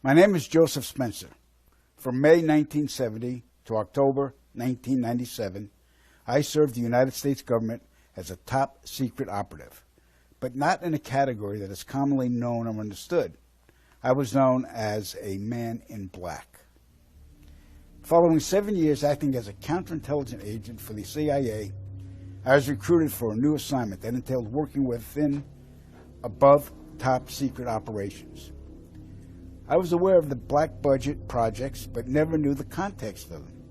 My name is Joseph Spencer. From May 1970 to October 1997, I served the United States government as a top secret operative, but not in a category that is commonly known or understood. I was known as a man in black. Following 7 years acting as a counterintelligence agent for the CIA, I was recruited for a new assignment that entailed working within above top secret operations. I was aware of the black budget projects, but never knew the context of them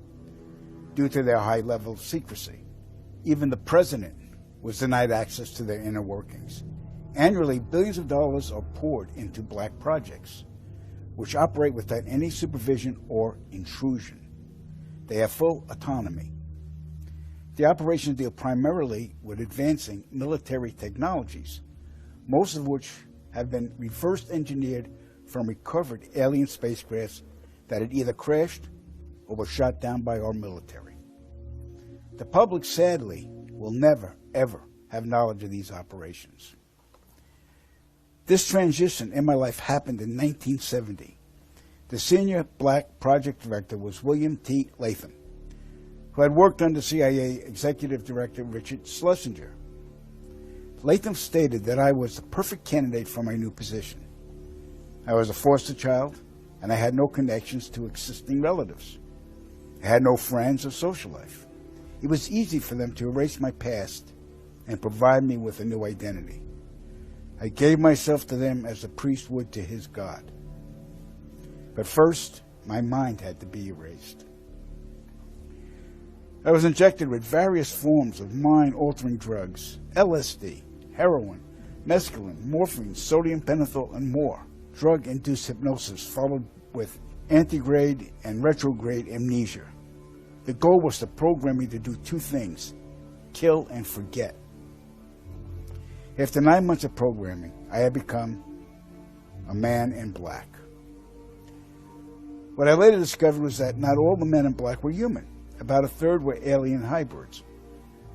due to their high level of secrecy. Even the president was denied access to their inner workings. Annually, billions of dollars are poured into black projects, which operate without any supervision or intrusion. They have full autonomy. The operations deal primarily with advancing military technologies, most of which have been reverse engineered from recovered alien spacecrafts that had either crashed or were shot down by our military. The public, sadly, will never, ever have knowledge of these operations. This transition in my life happened in 1970. The senior black project director was William T. Latham, who had worked under CIA Executive Director Richard Schlesinger. Latham stated that I was the perfect candidate for my new position. I was a foster child, and I had no connections to existing relatives. I had no friends or social life. It was easy for them to erase my past and provide me with a new identity. I gave myself to them as a priest would to his God. But first, my mind had to be erased. I was injected with various forms of mind-altering drugs, LSD, heroin, mescaline, morphine, sodium pentothal, and more. Drug-induced hypnosis followed with antegrade and retrograde amnesia. The goal was to program me to do two things: kill and forget. After 9 months of programming, I had become a man in black. What I later discovered was that not all the men in black were human. About a third were alien hybrids.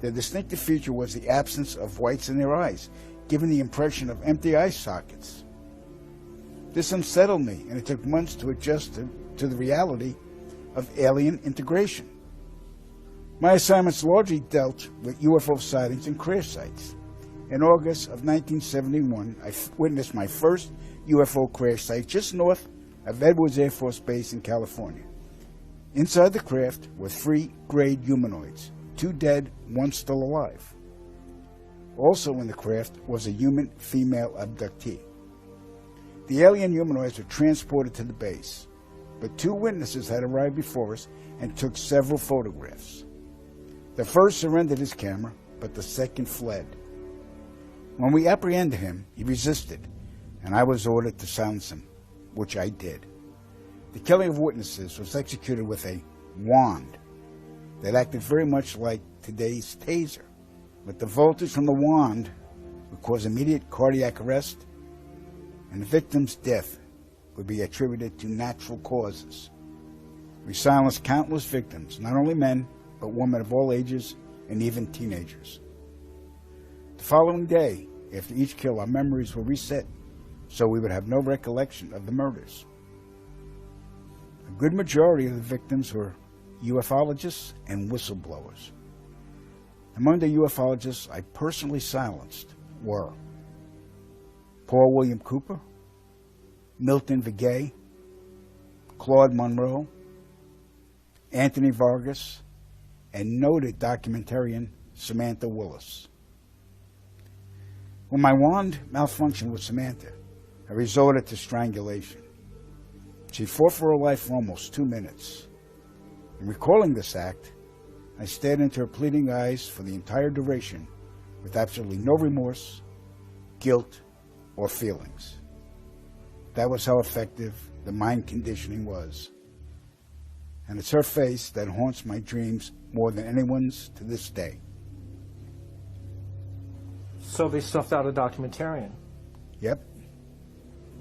Their distinctive feature was the absence of whites in their eyes, giving the impression of empty eye sockets. This unsettled me, and it took months to adjust to the reality of alien integration. My assignments largely dealt with UFO sightings and crash sites. In August of 1971, I witnessed my first UFO crash site just north of Edwards Air Force Base in California. Inside the craft were 3 grayed humanoids, 2 dead, 1 still alive. Also in the craft was a human female abductee. The alien humanoids were transported to the base, but 2 witnesses had arrived before us and took several photographs. The first surrendered his camera, but the second fled. When we apprehended him, he resisted, and I was ordered to silence him, which I did. The killing of witnesses was executed with a wand that acted very much like today's taser, but the voltage from the wand would cause immediate cardiac arrest, and the victim's death would be attributed to natural causes. We silenced countless victims, not only men, but women of all ages and even teenagers. The following day, after each kill, our memories were reset, so we would have no recollection of the murders. A good majority of the victims were ufologists and whistleblowers. Among the ufologists I personally silenced were Paul William Cooper, Milton Vigay, Claude Monroe, Anthony Vargas, and noted documentarian Samantha Willis. When my wand malfunctioned with Samantha, I resorted to strangulation. She fought for her life for almost 2 minutes. In recalling this act, I stared into her pleading eyes for the entire duration with absolutely no remorse, guilt, or feelings. That was how effective the mind conditioning was. And it's her face that haunts my dreams more than anyone's to this day. So they stuffed out a documentarian? Yep.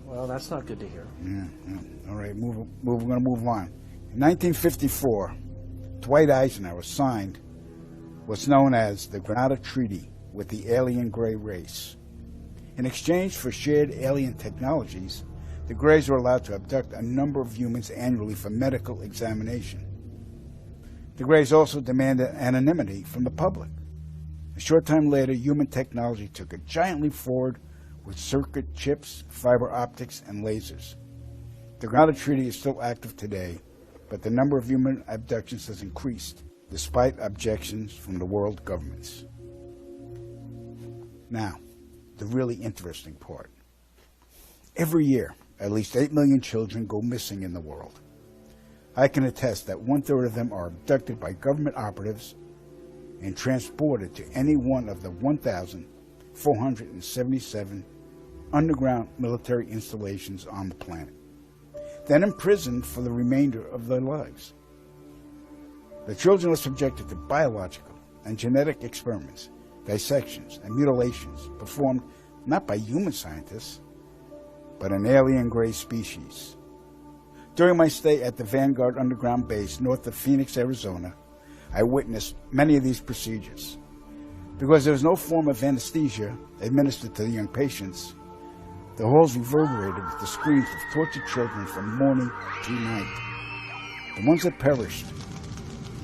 Well, that's not good to hear. Yeah. All right, we're going to move on. In 1954, Dwight Eisenhower signed what's known as the Granada Treaty with the alien gray race. In exchange for shared alien technologies, the Greys were allowed to abduct a number of humans annually for medical examination. The Greys also demanded anonymity from the public. A short time later, human technology took a giant leap forward with circuit chips, fiber optics, and lasers. The Grenada Treaty is still active today, but the number of human abductions has increased, despite objections from the world governments. Now, the really interesting part. Every year, at least 8 million children go missing in the world. I can attest that 1/3 of them are abducted by government operatives and transported to any one of the 1,477 underground military installations on the planet, then imprisoned for the remainder of their lives. The children are subjected to biological and genetic experiments, dissections, and mutilations performed not by human scientists, but an alien Grey species. During my stay at the Vanguard Underground Base north of Phoenix, Arizona, I witnessed many of these procedures. Because there was no form of anesthesia administered to the young patients, the halls reverberated with the screams of tortured children from morning to night. The ones that perished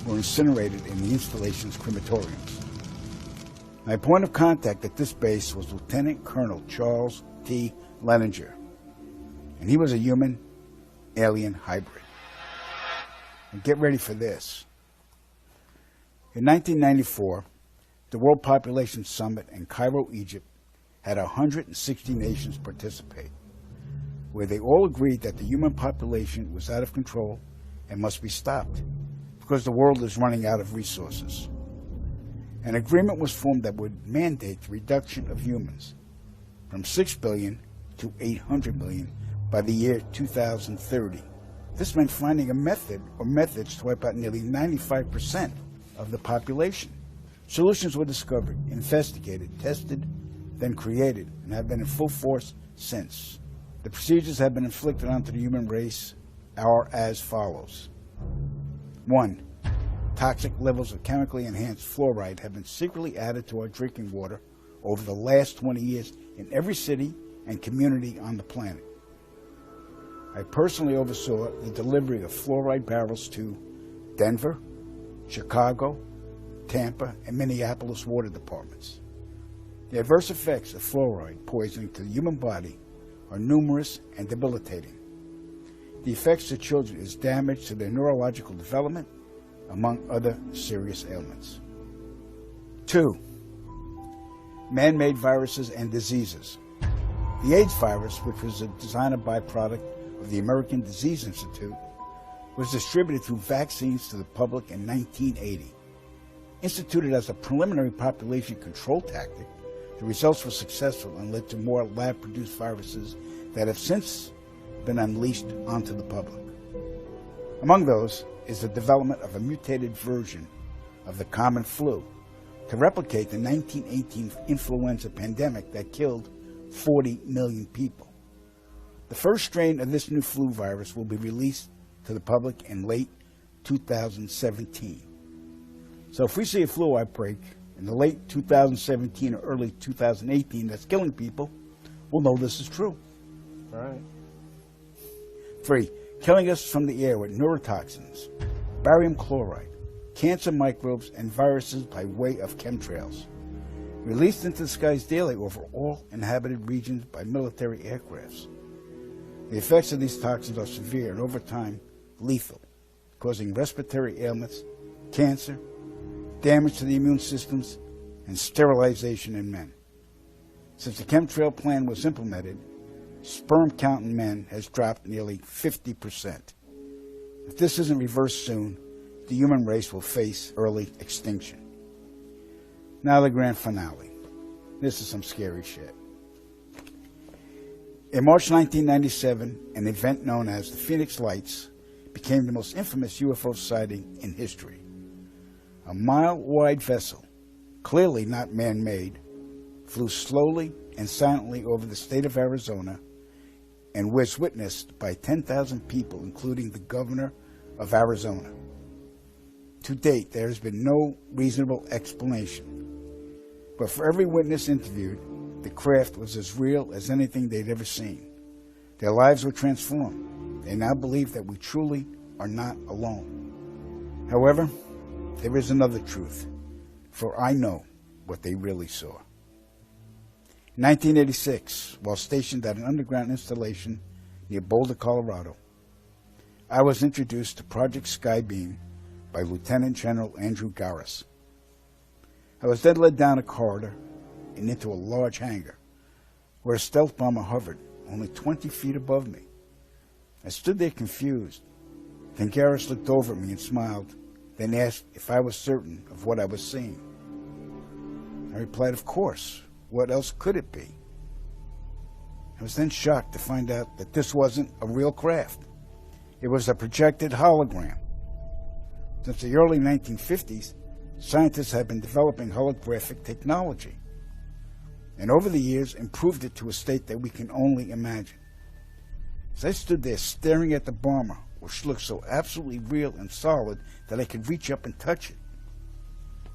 were incinerated in the installation's crematoriums. My point of contact at this base was Lieutenant Colonel Charles T. Leninger, and he was a human-alien hybrid. And get ready for this. In 1994, the World Population Summit in Cairo, Egypt, had 160 nations participate, where they all agreed that the human population was out of control and must be stopped because the world is running out of resources. An agreement was formed that would mandate the reduction of humans from 6 billion to 800 million by the year 2030. This meant finding a method or methods to wipe out nearly 95% of the population. Solutions were discovered, investigated, tested, then created, and have been in full force since. The procedures have been inflicted onto the human race are as follows. 1. Toxic levels of chemically enhanced fluoride have been secretly added to our drinking water over the last 20 years in every city and community on the planet. I personally oversaw the delivery of fluoride barrels to Denver, Chicago, Tampa, and Minneapolis water departments. The adverse effects of fluoride poisoning to the human body are numerous and debilitating. The effects to children is damage to their neurological development, among other serious ailments. 2. Man-made viruses and diseases. The AIDS virus, which was a designer byproduct of the American Disease Institute, was distributed through vaccines to the public in 1980. Instituted as a preliminary population control tactic, the results were successful and led to more lab-produced viruses that have since been unleashed onto the public. Among those is the development of a mutated version of the common flu to replicate the 1918 influenza pandemic that killed 40 million people. The first strain of this new flu virus will be released to the public in late 2017. So if we see a flu outbreak in the late 2017 or early 2018 that's killing people, we'll know this is true. All right. 3. Killing us from the air with neurotoxins, barium chloride, cancer microbes, and viruses by way of chemtrails, released into the skies daily over all inhabited regions by military aircrafts. The effects of these toxins are severe and over time lethal, causing respiratory ailments, cancer, damage to the immune systems, and sterilization in men. Since the chemtrail plan was implemented, sperm count in men has dropped nearly 50%. If this isn't reversed soon, the human race will face early extinction. Now the grand finale. This is some scary shit. In March 1997, an event known as the Phoenix Lights became the most infamous UFO sighting in history. A mile-wide vessel, clearly not man-made, flew slowly and silently over the state of Arizona and was witnessed by 10,000 people, including the governor of Arizona. To date, there has been no reasonable explanation. But for every witness interviewed, the craft was as real as anything they'd ever seen. Their lives were transformed. They now believe that we truly are not alone. However, there is another truth, for I know what they really saw. In 1986, while stationed at an underground installation near Boulder, Colorado, I was introduced to Project Skybeam by Lieutenant General Andrew Garris. I was then led down a corridor and into a large hangar where a stealth bomber hovered only 20 feet above me. I stood there confused. Then Garris looked over at me and smiled, then asked if I was certain of what I was seeing. I replied, of course. What else could it be? I was then shocked to find out that this wasn't a real craft. It was a projected hologram. Since the early 1950s, scientists have been developing holographic technology, and over the years improved it to a state that we can only imagine. As I stood there staring at the bomber, which looked so absolutely real and solid that I could reach up and touch it,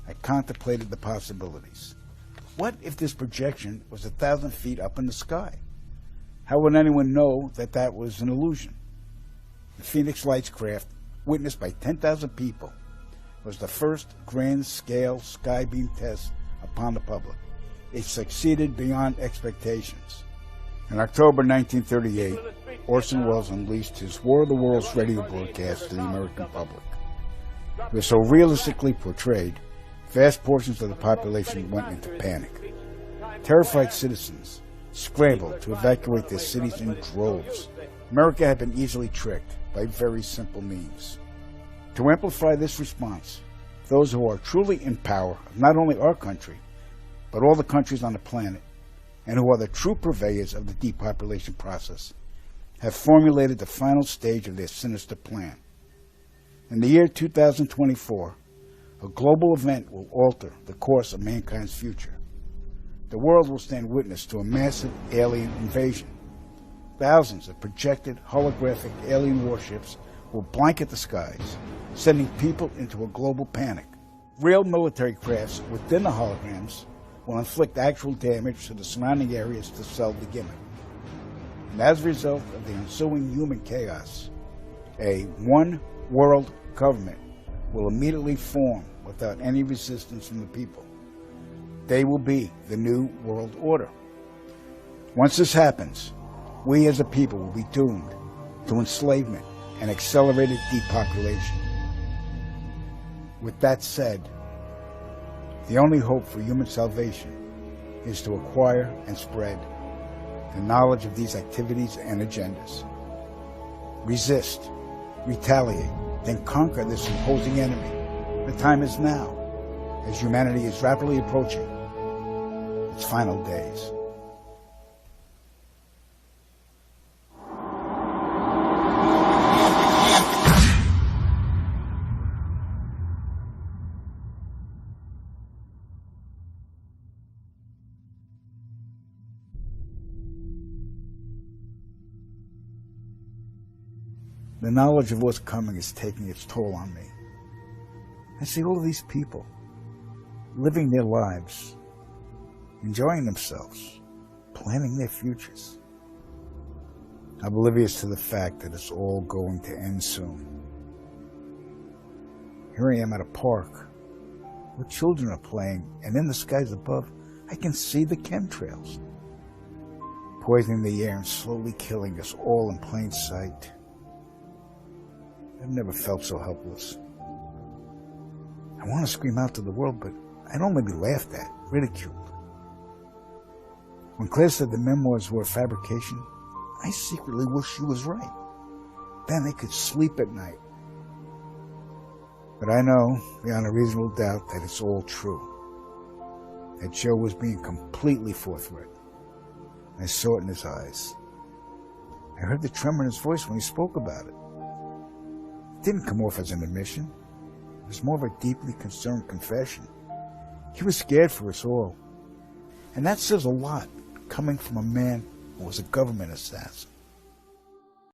I contemplated the possibilities. What if this projection was 1,000 feet up in the sky? How would anyone know that that was an illusion? The Phoenix Lights craft, witnessed by 10,000 people, was the first grand-scale Skybeam test upon the public. It succeeded beyond expectations. In October 1938, Orson Welles unleashed his War of the Worlds radio broadcast to the American public. It was so realistically portrayed, vast portions of the population went into panic. Terrified citizens scrambled to evacuate their cities in droves. America had been easily tricked by very simple means. To amplify this response, those who are truly in power of not only our country, but all the countries on the planet, and who are the true purveyors of the depopulation process, have formulated the final stage of their sinister plan. In the year 2024, a global event will alter the course of mankind's future. The world will stand witness to a massive alien invasion. Thousands of projected holographic alien warships will blanket the skies, sending people into a global panic. Real military crafts within the holograms will inflict actual damage to the surrounding areas to sell the gimmick. And as a result of the ensuing human chaos, a one-world government will immediately form without any resistance from the people. They will be the New World Order. Once this happens, we as a people will be doomed to enslavement and accelerated depopulation. With that said, the only hope for human salvation is to acquire and spread the knowledge of these activities and agendas. Resist, retaliate, then conquer this imposing enemy. The time is now, as humanity is rapidly approaching its final days. The knowledge of what's coming is taking its toll on me. I see all of these people living their lives, enjoying themselves, planning their futures, oblivious to the fact that it's all going to end soon. Here I am at a park where children are playing, and in the skies above, I can see the chemtrails, poisoning the air and slowly killing us all in plain sight. I've never felt so helpless. I want to scream out to the world, but I'd only be laughed at, ridiculed. When Claire said the memoirs were a fabrication, I secretly wished she was right. Then I could sleep at night. But I know, beyond a reasonable doubt, that it's all true. That Joe was being completely forthright. I saw it in his eyes. I heard the tremor in his voice when he spoke about it. It didn't come off as an admission. It was more of a deeply concerned confession. He was scared for us all. And that says a lot, coming from a man who was a government assassin.